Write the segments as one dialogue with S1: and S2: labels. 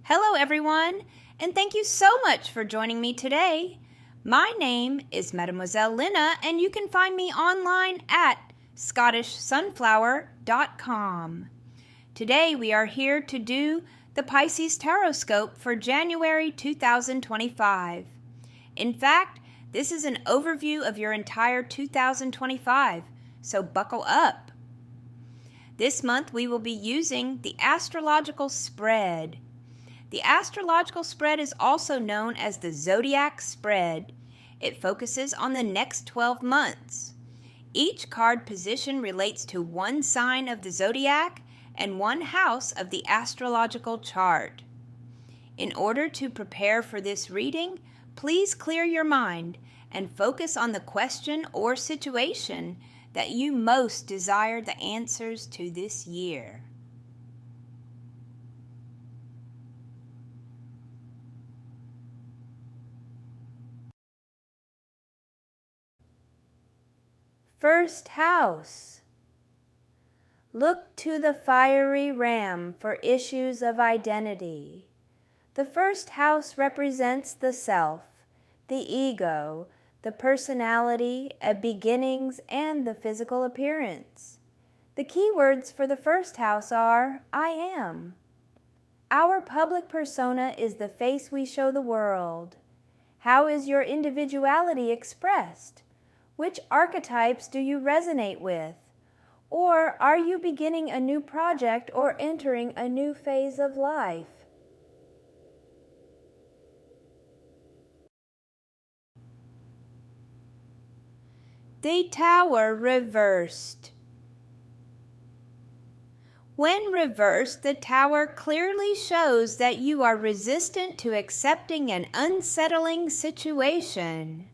S1: Hello everyone, and thank you so much for joining me today. My name is Mademoiselle Lynna, and you can find me online at scottishsunflower.com. Today we are here to do the Pisces TarotScope for January 2025. In fact, this is an overview of your entire 2025, so buckle up. This month we will be using the astrological spread. The astrological spread is also known as the zodiac spread. It focuses on the next 12 months. Each card position relates to one sign of the zodiac and one house of the astrological chart. In order to prepare for this reading, please clear your mind and focus on the question or situation that you most desire the answers to this year. First house. Look to the fiery ram for issues of identity. The first house represents the self, the ego, the personality, beginnings, and the physical appearance. The keywords for the first house are I am. Our public persona is the face we show the world. How is your individuality expressed? Which archetypes do you resonate with? Or are you beginning a new project or entering a new phase of life? The Tower reversed. When reversed, the Tower clearly shows that you are resistant to accepting an unsettling situation.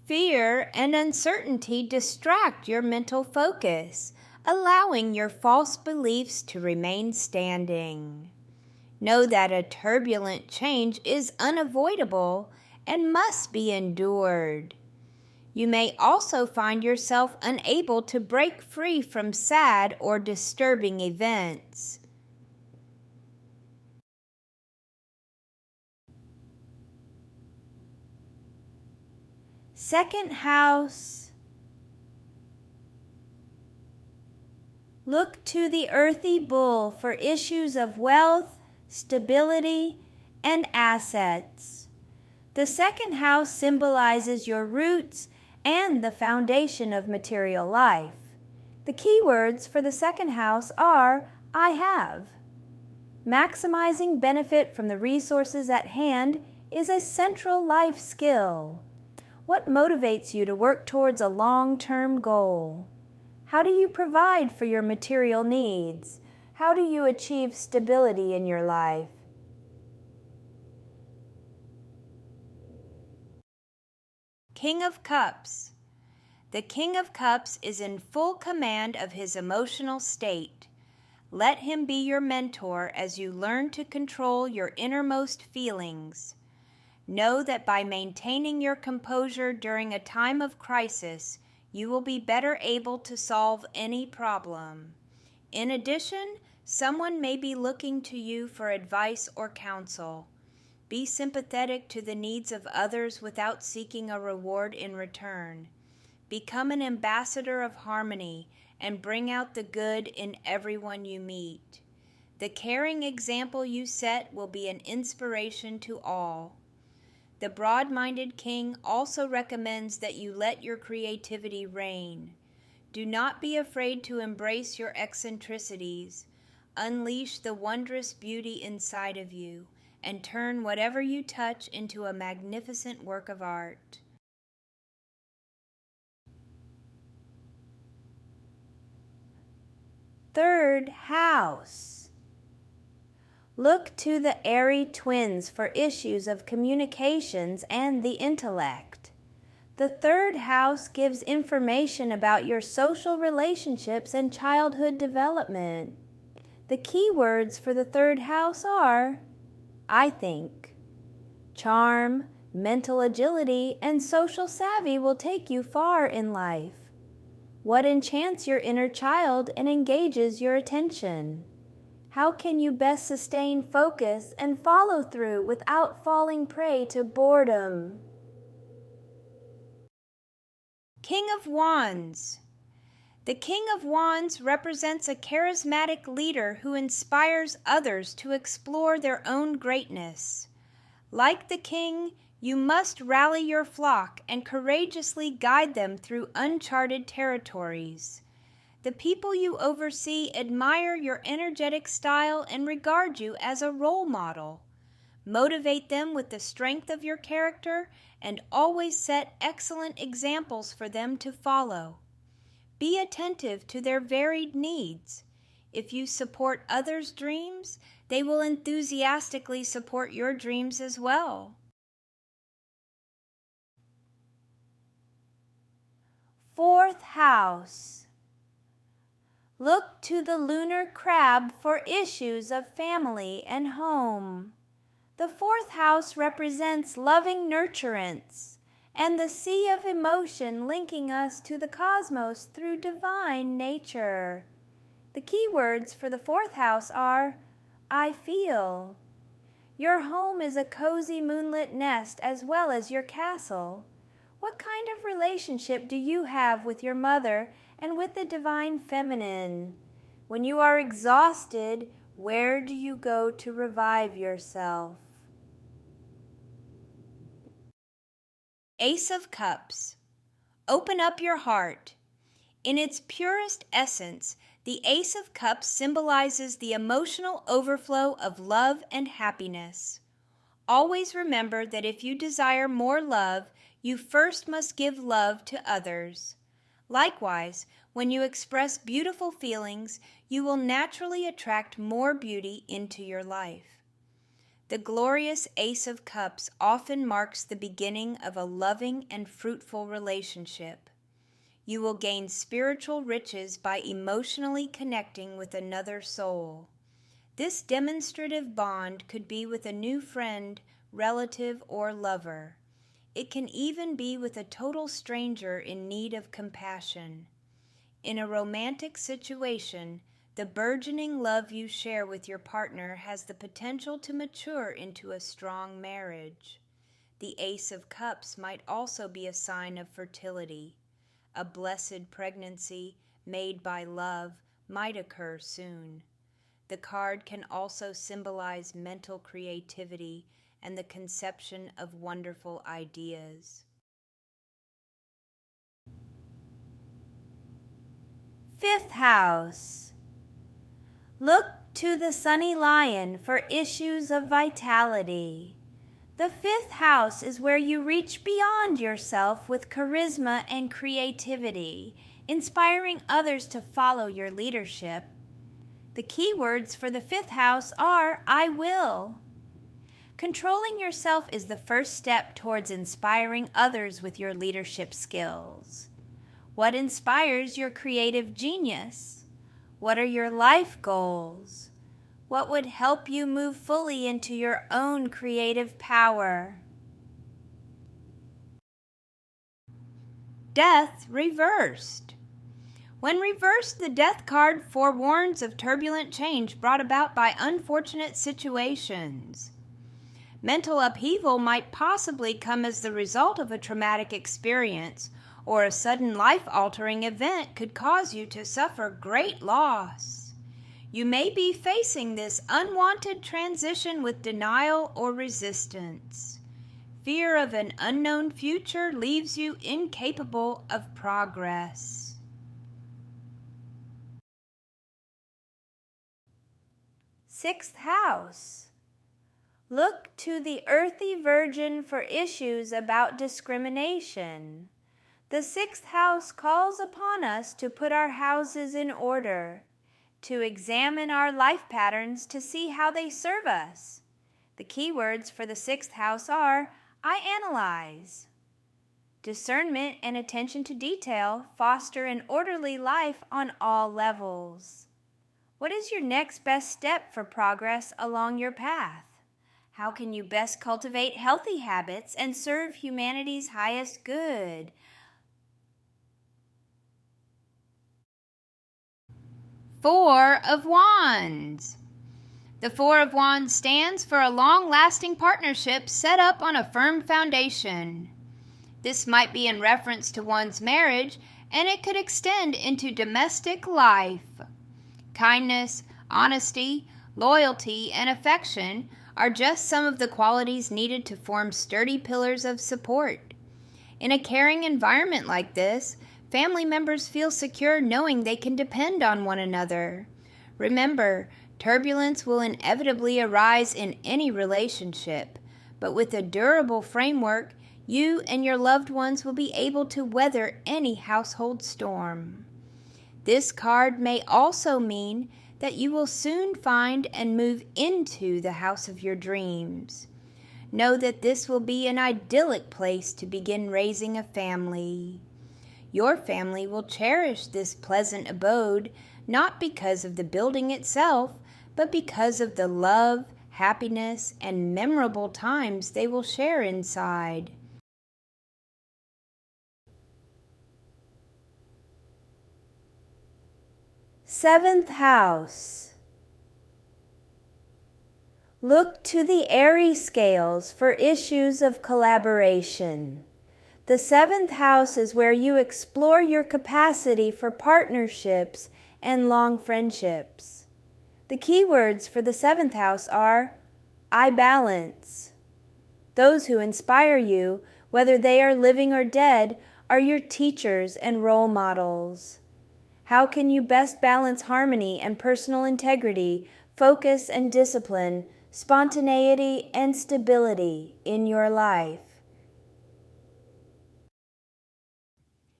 S1: Fear and uncertainty distract your mental focus, allowing your false beliefs to remain standing. Know that a turbulent change is unavoidable and must be endured. You may also find yourself unable to break free from sad or disturbing events. Second house. Look to the earthy bull for issues of wealth, stability, and assets. The second house symbolizes your roots and the foundation of material life. The keywords for the second house are I have. Maximizing benefit from the resources at hand is a central life skill. What motivates you to work towards a long-term goal? How do you provide for your material needs? How do you achieve stability in your life? King of Cups. The King of Cups is in full command of his emotional state. Let him be your mentor as you learn to control your innermost feelings. Know that by maintaining your composure during a time of crisis, you will be better able to solve any problem. In addition, someone may be looking to you for advice or counsel. Be sympathetic to the needs of others without seeking a reward in return. Become an ambassador of harmony and bring out the good in everyone you meet. The caring example you set will be an inspiration to all. The broad-minded king also recommends that you let your creativity reign. Do not be afraid to embrace your eccentricities. Unleash the wondrous beauty inside of you and turn whatever you touch into a magnificent work of art. Third house. Look to the airy twins for issues of communications and the intellect. The third house gives information about your social relationships and childhood development. The keywords for the third house are I think. Charm, mental agility, and social savvy will take you far in life. What enchants your inner child and engages your attention? How can you best sustain focus and follow through without falling prey to boredom? King of Wands. The King of Wands represents a charismatic leader who inspires others to explore their own greatness. Like the king, you must rally your flock and courageously guide them through uncharted territories. The people you oversee admire your energetic style and regard you as a role model. Motivate them with the strength of your character and always set excellent examples for them to follow. Be attentive to their varied needs. If you support others' dreams, they will enthusiastically support your dreams as well. Fourth house. Look to the lunar crab for issues of family and home. The fourth house represents loving nurturance and the sea of emotion linking us to the cosmos through divine nature. The key words for the fourth house are, I feel. Your home is a cozy moonlit nest as well as your castle. What kind of relationship do you have with your mother and with the divine feminine? When you are exhausted, where do you go to revive yourself? Ace of Cups. Open up your heart. In its purest essence, the Ace of Cups symbolizes the emotional overflow of love and happiness. Always remember that if you desire more love, you first must give love to others. Likewise, when you express beautiful feelings, you will naturally attract more beauty into your life. The glorious Ace of Cups often marks the beginning of a loving and fruitful relationship. You will gain spiritual riches by emotionally connecting with another soul. This demonstrative bond could be with a new friend, relative, or lover. It can even be with a total stranger in need of compassion. In a romantic situation, the burgeoning love you share with your partner has the potential to mature into a strong marriage. The Ace of Cups might also be a sign of fertility. A blessed pregnancy made by love might occur soon. The card can also symbolize mental creativity and the conception of wonderful ideas. Fifth house. Look to the sunny lion for issues of vitality. The fifth house is where you reach beyond yourself with charisma and creativity, inspiring others to follow your leadership. The key words for the fifth house are, I will. Controlling yourself is the first step towards inspiring others with your leadership skills. What inspires your creative genius? What are your life goals? What would help you move fully into your own creative power? Death reversed. When reversed, the Death card forewarns of turbulent change brought about by unfortunate situations. Mental upheaval might possibly come as the result of a traumatic experience, or a sudden life-altering event could cause you to suffer great loss. You may be facing this unwanted transition with denial or resistance. Fear of an unknown future leaves you incapable of progress. Sixth house. Look to the earthy virgin for issues about discrimination. The sixth house calls upon us to put our houses in order, to examine our life patterns to see how they serve us. The key words for the sixth house are, I analyze. Discernment and attention to detail foster an orderly life on all levels. What is your next best step for progress along your path? How can you best cultivate healthy habits and serve humanity's highest good? Four of Wands. The Four of Wands stands for a long-lasting partnership set up on a firm foundation. This might be in reference to one's marriage, and it could extend into domestic life. Kindness, honesty, loyalty, and affection are just some of the qualities needed to form sturdy pillars of support. In a caring environment like this, family members feel secure knowing they can depend on one another. Remember, turbulence will inevitably arise in any relationship, but with a durable framework, you and your loved ones will be able to weather any household storm. This card may also mean that you will soon find and move into the house of your dreams. Know that this will be an idyllic place to begin raising a family. Your family will cherish this pleasant abode, not because of the building itself, but because of the love, happiness, and memorable times they will share inside. Seventh house. Look to the Aries scales for issues of collaboration. The seventh house is where you explore your capacity for partnerships and long friendships. The keywords for the seventh house are I balance. Those who inspire you, whether they are living or dead, are your teachers and role models. How can you best balance harmony and personal integrity, focus and discipline, spontaneity and stability in your life?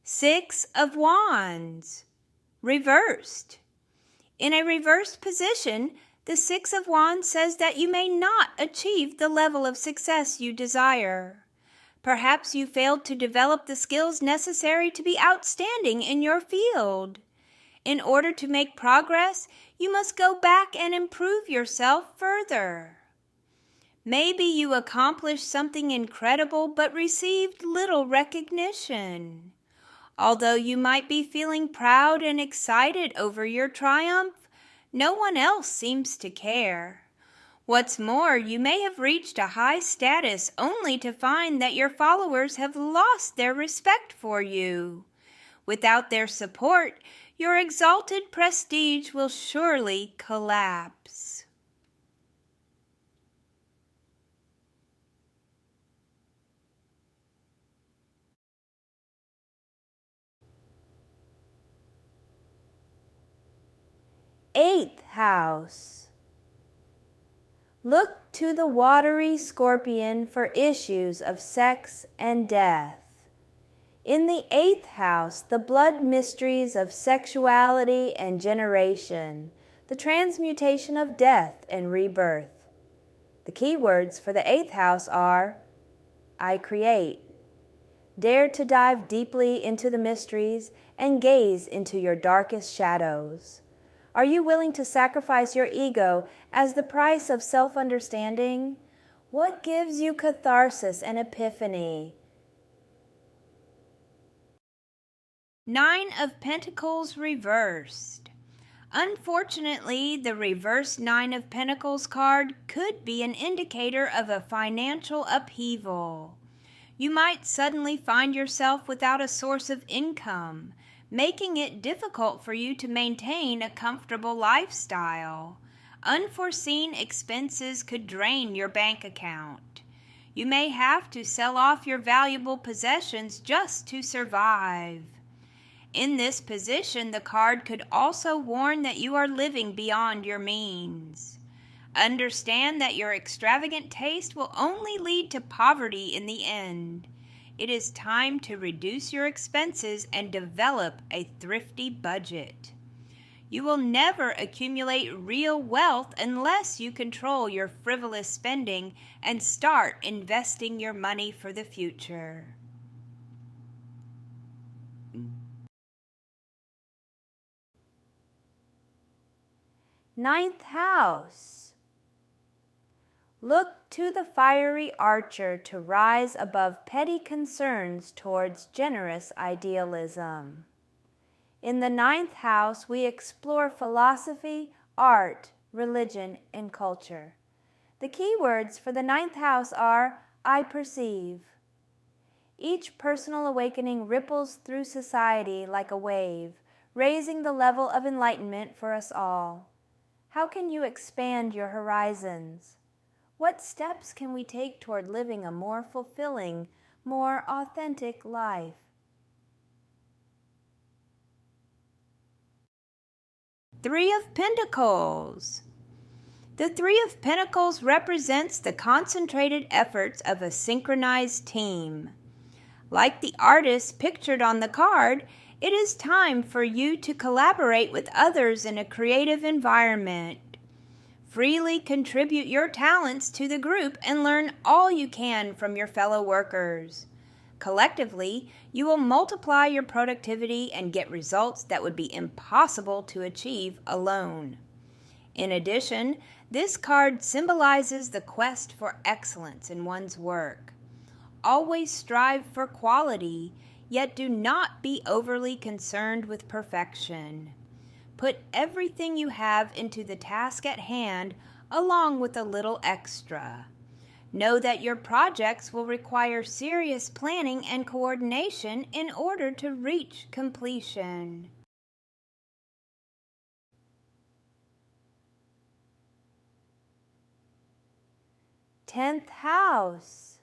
S1: Six of Wands, reversed. In a reversed position, the Six of Wands says that you may not achieve the level of success you desire. Perhaps you failed to develop the skills necessary to be outstanding in your field. In order to make progress, you must go back and improve yourself further. Maybe you accomplished something incredible but received little recognition. Although you might be feeling proud and excited over your triumph, no one else seems to care. What's more, you may have reached a high status only to find that your followers have lost their respect for you. Without their support, your exalted prestige will surely collapse. Eighth house. Look to the watery Scorpion for issues of sex and death. In the eighth house, the blood mysteries of sexuality and generation, the transmutation of death and rebirth. The key words for the eighth house are I create. Dare to dive deeply into the mysteries and gaze into your darkest shadows. Are you willing to sacrifice your ego as the price of self-understanding? What gives you catharsis and epiphany? Nine of Pentacles reversed. Unfortunately, the reversed Nine of Pentacles card could be an indicator of a financial upheaval. You might suddenly find yourself without a source of income, making it difficult for you to maintain a comfortable lifestyle. Unforeseen expenses could drain your bank account. You may have to sell off your valuable possessions just to survive. In this position, the card could also warn that you are living beyond your means. Understand that your extravagant taste will only lead to poverty in the end. It is time to reduce your expenses and develop a thrifty budget. You will never accumulate real wealth unless you control your frivolous spending and start investing your money for the future. Ninth house. Look to the fiery archer to rise above petty concerns towards generous idealism. In the ninth house, we explore philosophy, art, religion, and culture. The key words for the 9th house are I perceive. Each personal awakening ripples through society like a wave, raising the level of enlightenment for us all. How can you expand your horizons? What steps can we take toward living a more fulfilling, more authentic life? Three of Pentacles. The Three of Pentacles represents the concentrated efforts of a synchronized team. Like the artist pictured on the card, it is time for you to collaborate with others in a creative environment. Freely contribute your talents to the group and learn all you can from your fellow workers. Collectively, you will multiply your productivity and get results that would be impossible to achieve alone. In addition, this card symbolizes the quest for excellence in one's work. Always strive for quality, yet do not be overly concerned with perfection. Put everything you have into the task at hand, along with a little extra. Know that your projects will require serious planning and coordination in order to reach completion. Tenth house.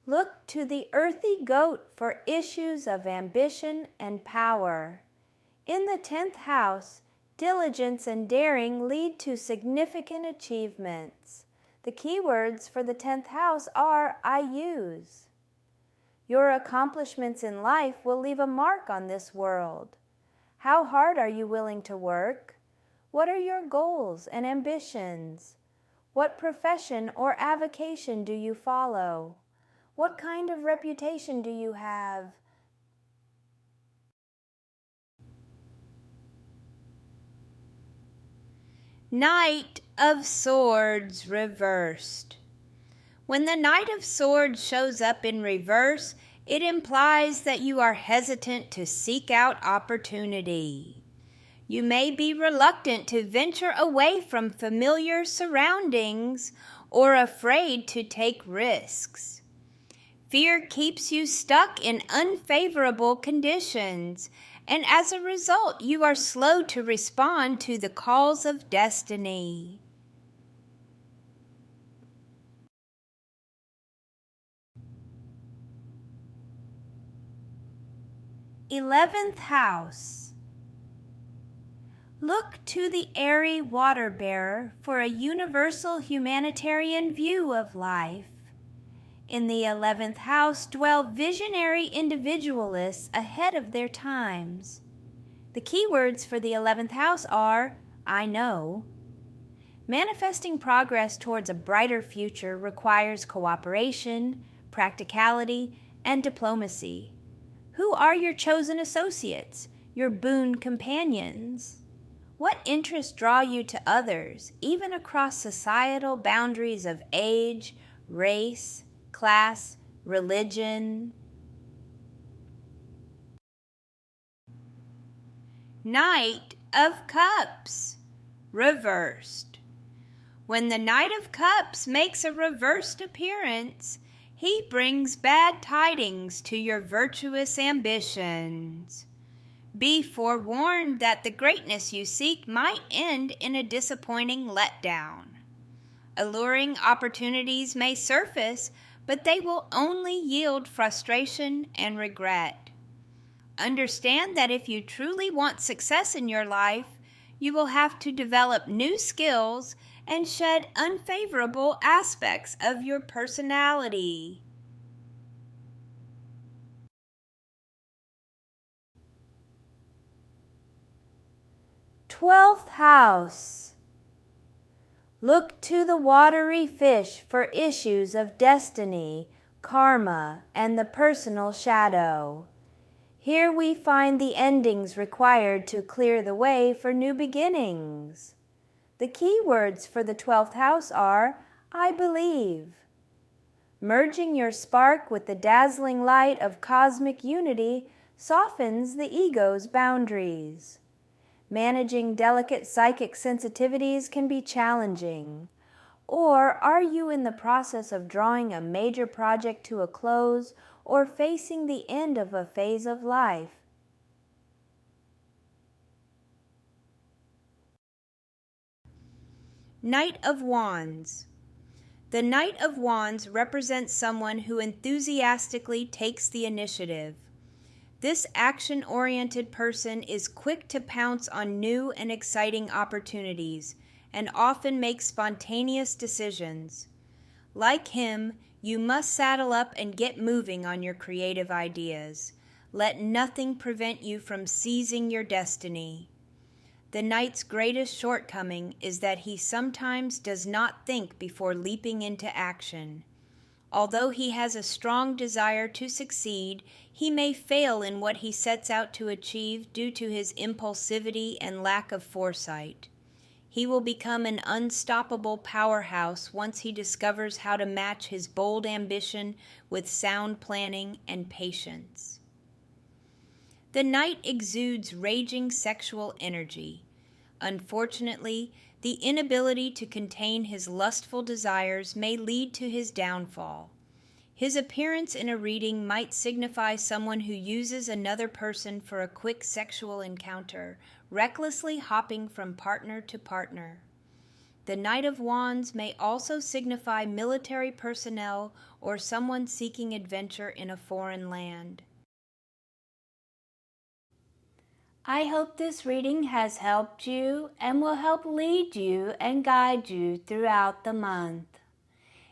S1: Look to the earthy goat for issues of ambition and power. In the 10th house, diligence and daring lead to significant achievements. The keywords for the 10th house are I use. Your accomplishments in life will leave a mark on this world. How hard are you willing to work? What are your goals and ambitions? What profession or avocation do you follow? What kind of reputation do you have? Knight of Swords reversed. When the Knight of Swords shows up in reverse, it implies that you are hesitant to seek out opportunity. You may be reluctant to venture away from familiar surroundings or afraid to take risks. Fear keeps you stuck in unfavorable conditions, and as a result, you are slow to respond to the calls of destiny. Eleventh house. Look to the airy water bearer for a universal humanitarian view of life. In the 11th house dwell visionary individualists ahead of their times. The keywords for the 11th house are I know. Manifesting progress towards a brighter future requires cooperation, practicality, and diplomacy. Who are your chosen associates, your boon companions? What interests draw you to others, even across societal boundaries of age, race, class, religion? Knight of Cups, reversed. When the Knight of Cups makes a reversed appearance, he brings bad tidings to your virtuous ambitions. Be forewarned that the greatness you seek might end in a disappointing letdown. Alluring opportunities may surface, but they will only yield frustration and regret. Understand that if you truly want success in your life, you will have to develop new skills and shed unfavorable aspects of your personality. 12th house. Look to the watery fish for issues of destiny, karma, and the personal shadow. Here we find the endings required to clear the way for new beginnings. The key words for the 12th house are I believe. Merging your spark with the dazzling light of cosmic unity softens the ego's boundaries. Managing delicate psychic sensitivities can be challenging. Or are you in the process of drawing a major project to a close or facing the end of a phase of life? Knight of Wands. The Knight of Wands represents someone who enthusiastically takes the initiative. This action-oriented person is quick to pounce on new and exciting opportunities and often makes spontaneous decisions. Like him, you must saddle up and get moving on your creative ideas. Let nothing prevent you from seizing your destiny. The Knight's greatest shortcoming is that he sometimes does not think before leaping into action. Although he has a strong desire to succeed, he may fail in what he sets out to achieve due to his impulsivity and lack of foresight. He will become an unstoppable powerhouse once he discovers how to match his bold ambition with sound planning and patience. The Knight exudes raging sexual energy. Unfortunately, the inability to contain his lustful desires may lead to his downfall. His appearance in a reading might signify someone who uses another person for a quick sexual encounter, recklessly hopping from partner to partner. The Knight of Wands may also signify military personnel or someone seeking adventure in a foreign land. I hope this reading has helped you and will help lead you and guide you throughout the month.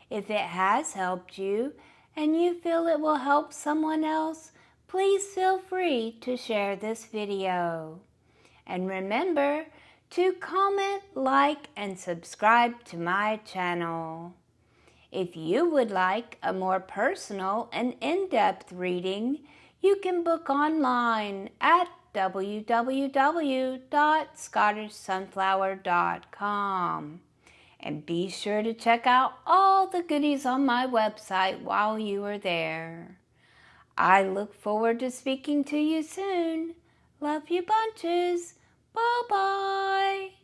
S1: If it has helped you and you feel it will help someone else, please feel free to share this video. And remember to comment, like, and subscribe to my channel. If you would like a more personal and in-depth reading, you can book online at www.scottishsunflower.com. And be sure to check out all the goodies on my website while you are there. I look forward to speaking to you soon. Love you bunches. Bye-bye.